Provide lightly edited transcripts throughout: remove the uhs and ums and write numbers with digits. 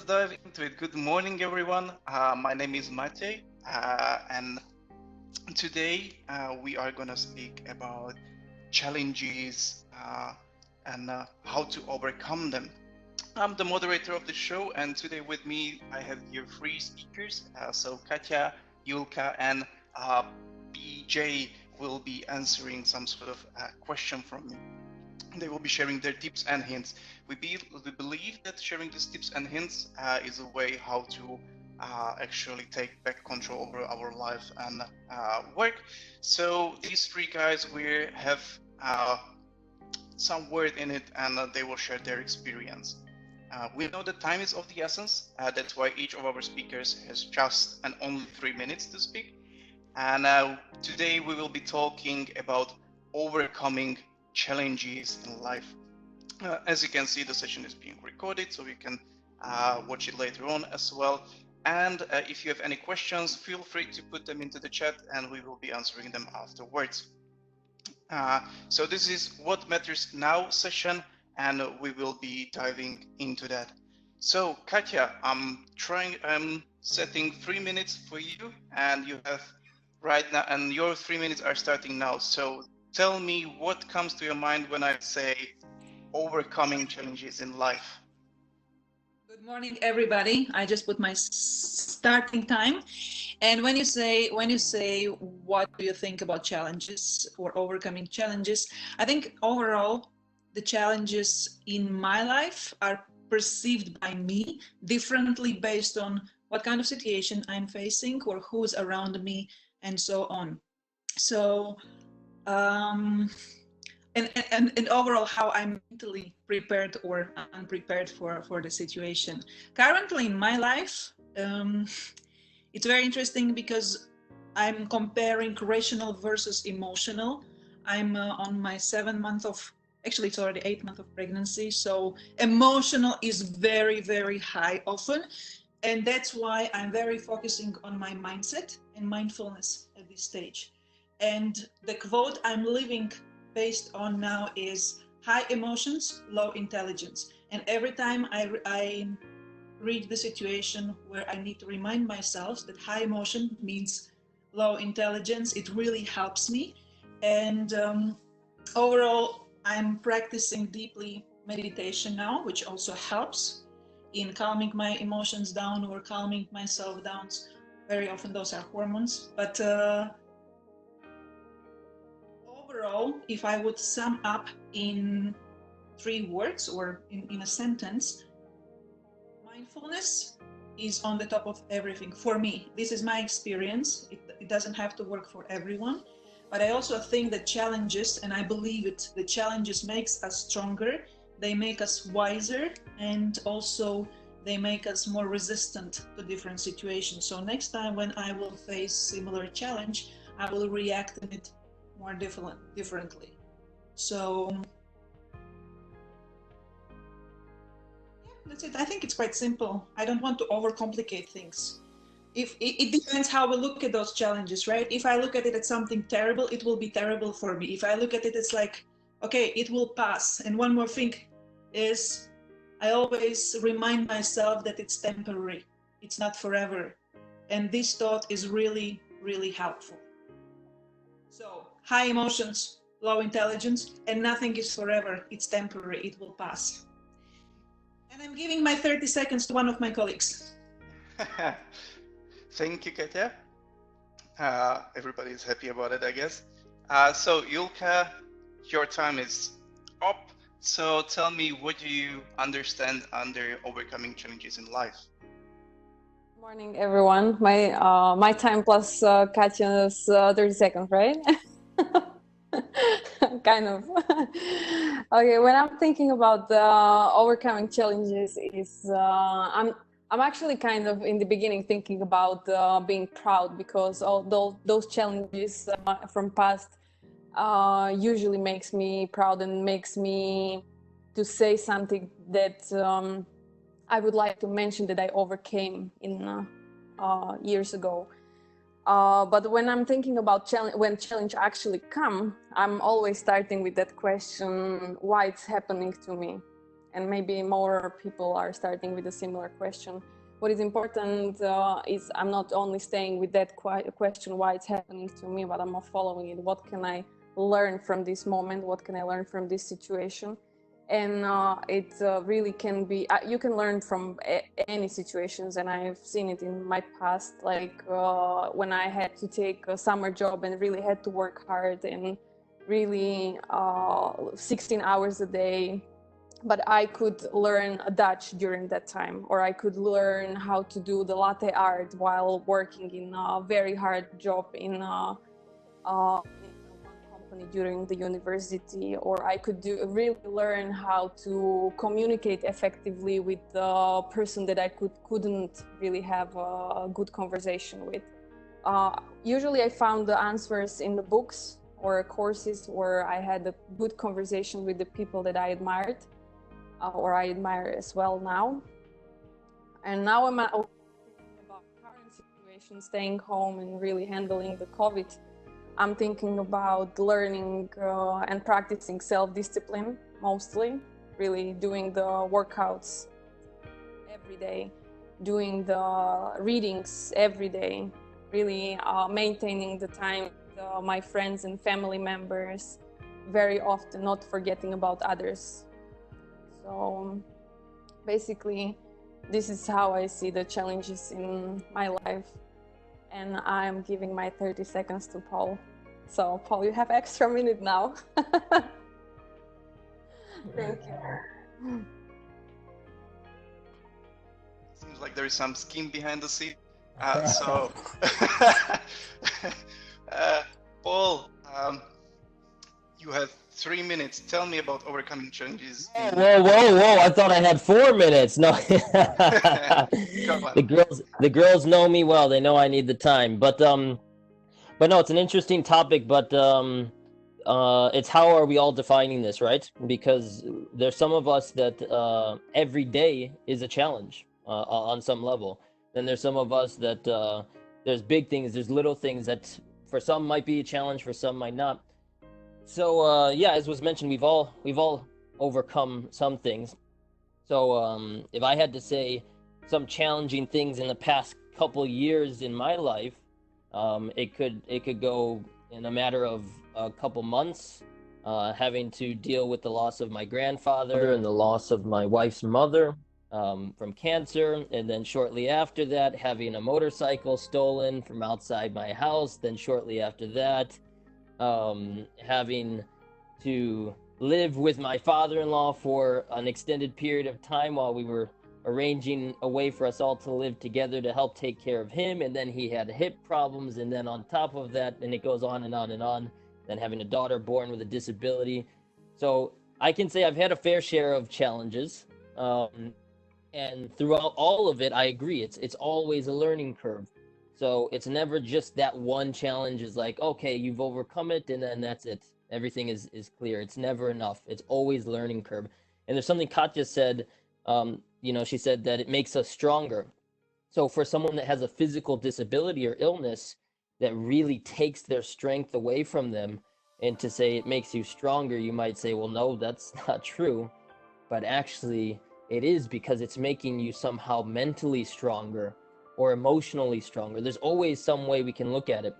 dive into it. Good morning, everyone. My name is Matej, and today we are going to speak about challenges and how to overcome them. I'm the moderator of the show, and today with me I have here three speakers. So Katya, Yulka, and uh, BJ will be answering some sort of question from me. They will be sharing their tips and hints. We believe that sharing these tips and hints is a way how to actually take back control over our life and work. So these three guys will have some word in it, and they will share their experience. We know that time is of the essence. That's why each of our speakers has just and only 3 minutes to speak. And today we will be talking about overcoming challenges in life. As you can see, the session is being recorded, so you can watch it later on as well. And if you have any questions, feel free to put them into the chat and we will be answering them afterwards. So this is What Matters Now session, and we will be diving into that. So Katya, I'm setting 3 minutes for you, and you have right now, and your 3 minutes are starting now. So tell me what comes to your mind when I say overcoming challenges in life. Good morning, everybody. I just put my starting time. And when you say what do you think about challenges or overcoming challenges, I think overall the challenges in my life are perceived by me differently based on what kind of situation I'm facing or who's around me and so on. So and overall how I'm mentally prepared or unprepared for the situation. Currently in my life, it's very interesting because I'm comparing rational versus emotional. I'm on my 7 month of, actually it's already 8 month of pregnancy. So emotional is very, very high often. And that's why I'm very focusing on my mindset and mindfulness at this stage. And the quote I'm living based on now is high emotions, low intelligence. And every time I read the situation where I need to remind myself that high emotion means low intelligence, it really helps me. And overall, I'm practicing deeply meditation now, which also helps in calming my emotions down or calming myself down. Very often those are hormones, but overall, if I would sum up in 3 words or in a sentence, mindfulness is on the top of everything for me. This is my experience. It doesn't have to work for everyone, but I also think that challenges, and I believe it, the challenges makes us stronger, they make us wiser, and also they make us more resistant to different situations. So next time when I will face similar challenge, I will react in it more differently. So yeah, that's it. I think it's quite simple. I don't want to overcomplicate things. If it depends how we look at those challenges, right? If I look at it as something terrible, it will be terrible for me. If I look at it as like, okay, it will pass. And one more thing is, I always remind myself that it's temporary. It's not forever. And this thought is really, really helpful. So high emotions, low intelligence, and nothing is forever. It's temporary. It will pass. And I'm giving my 30 seconds to one of my colleagues. Thank you, Katya. Everybody is happy about it, I guess. So Yulka, your time is up. So tell me, what do you understand under overcoming challenges in life? Morning, everyone. My time plus Katya's 30 seconds, right? Kind of. Okay, when I'm thinking about overcoming challenges, I'm actually kind of in the beginning thinking about being proud, because all those challenges from past usually makes me proud and makes me to say something that I would like to mention that I overcame in years ago. But when I'm thinking about when challenge actually come, I'm always starting with that question, why it's happening to me. and maybe more people are starting with a similar question. What is important is I'm not only staying with that question, why it's happening to me, but I'm following it. What can I learn from this moment? What can I learn from this situation? And it really can be, you can learn from any situations, and I've seen it in my past, like when I had to take a summer job and really had to work hard and really 16 hours a day, but I could learn Dutch during that time, or I could learn how to do the latte art while working in a very hard job in during the university, or I could really learn how to communicate effectively with the person that I couldn't really have a good conversation with. Usually I found the answers in the books or courses where I had a good conversation with the people that I admired, or I admire as well now. And now I'm about current situation, staying home and really handling the COVID. I'm thinking about learning and practicing self-discipline, mostly, really doing the workouts every day, doing the readings every day, really maintaining the time with my friends and family members, very often not forgetting about others. So basically, this is how I see the challenges in my life. And I'm giving my 30 seconds to Paul. So Paul, you have extra minute now. Thank you. Seems like there is some scheme behind the scene. Paul, you have 3 minutes. Tell me about overcoming challenges. Whoa! I thought I had 4 minutes. No, the girls know me well. They know I need the time. But no, it's an interesting topic. But it's how are we all defining this, right? Because there's some of us that every day is a challenge on some level. Then there's some of us that there's big things, there's little things that for some might be a challenge, for some might not. So yeah, as was mentioned, we've all overcome some things. So if I had to say some challenging things in the past couple years in my life, it could go in a matter of a couple months, having to deal with the loss of my grandfather and the loss of my wife's mother from cancer, and then shortly after that having a motorcycle stolen from outside my house. Then shortly after that having to live with my father-in-law for an extended period of time while we were arranging a way for us all to live together to help take care of him. And then he had hip problems, and then on top of that, and it goes on and on and on, then having a daughter born with a disability. So I can say I've had a fair share of challenges, and throughout all of it, I agree, it's always a learning curve. So it's never just that one challenge is like, okay, you've overcome it and then that's it, everything is clear. It's never enough. It's always learning curve. And there's something Katja said, she said that it makes us stronger. So for someone that has a physical disability or illness that really takes their strength away from them, and to say it makes you stronger, you might say, well, no, that's not true. But actually it is, because it's making you somehow mentally stronger or emotionally stronger. There's always some way we can look at it.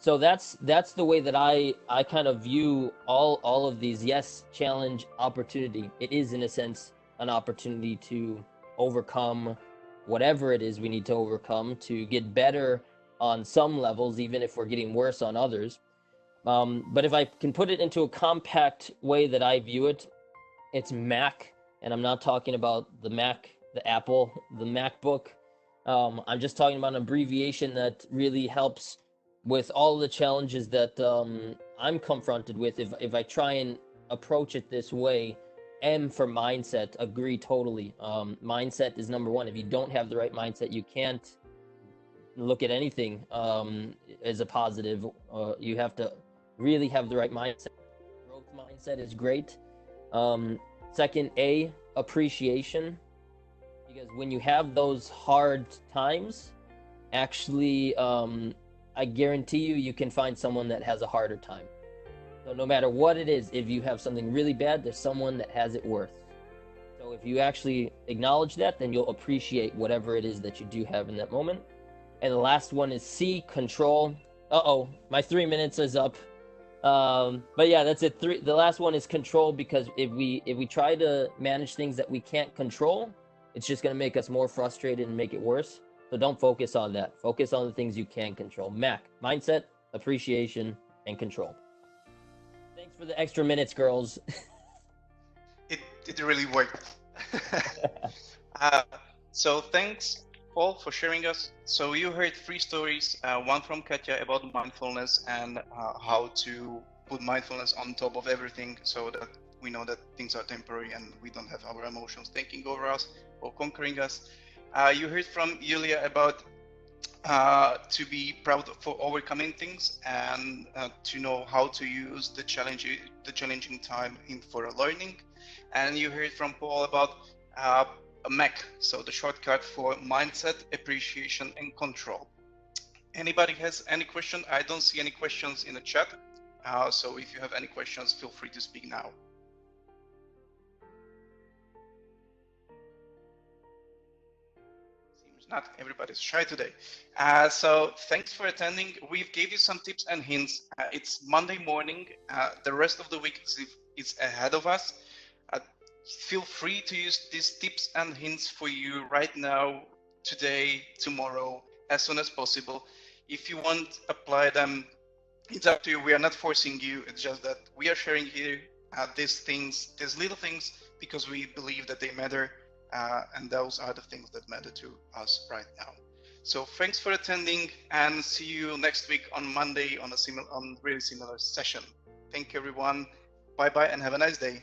So that's the way that I kind of view all of these. Yes, challenge, opportunity. It is in a sense an opportunity to overcome whatever it is we need to overcome to get better on some levels, even if we're getting worse on others. But if I can put it into a compact way that I view it, it's Mac, and I'm not talking about the Mac, the Apple, the MacBook. I'm just talking about an abbreviation that really helps with all the challenges that I'm confronted with. If I try and approach it this way, M for mindset, agree totally. Mindset is number one. If you don't have the right mindset, you can't look at anything as a positive. You have to really have the right mindset. Growth mindset is great. Second, A, appreciation. Because when you have those hard times, actually, I guarantee you can find someone that has a harder time. So no matter what it is, if you have something really bad, there's someone that has it worse. So if you actually acknowledge that, then you'll appreciate whatever it is that you do have in that moment. And the last one is C, control. Uh-oh, my 3 minutes is up. But yeah, that's it. The last one is control, because if we try to manage things that we can't control, it's just gonna make us more frustrated and make it worse. So don't focus on that. Focus on the things you can control. Mac, mindset, appreciation, and control. Thanks for the extra minutes, girls. It really worked. So thanks, Paul, for sharing us. So you heard 3 stories, one from Katya about mindfulness and how to put mindfulness on top of everything so that we know that things are temporary and we don't have our emotions taking over us or conquering us. You heard from Yulia about to be proud for overcoming things and to know how to use the challenging time for a learning. And you heard from Paul about a MEC, so the shortcut for mindset, appreciation, and control. Anybody has any question? I don't see any questions in the chat. So if you have any questions, feel free to speak now. Seems not everybody's shy today. So thanks for attending. We've gave you some tips and hints. It's Monday morning. The rest of the week is ahead of us. Feel free to use these tips and hints for you right now, today, tomorrow, as soon as possible. If you want, apply them. It's up to you. We are not forcing you. It's just that we are sharing here these little things, because we believe that they matter, and those are the things that matter to us right now. So thanks for attending, and see you next week on Monday on a really similar session. Thank you, everyone. Bye bye, and have a nice day.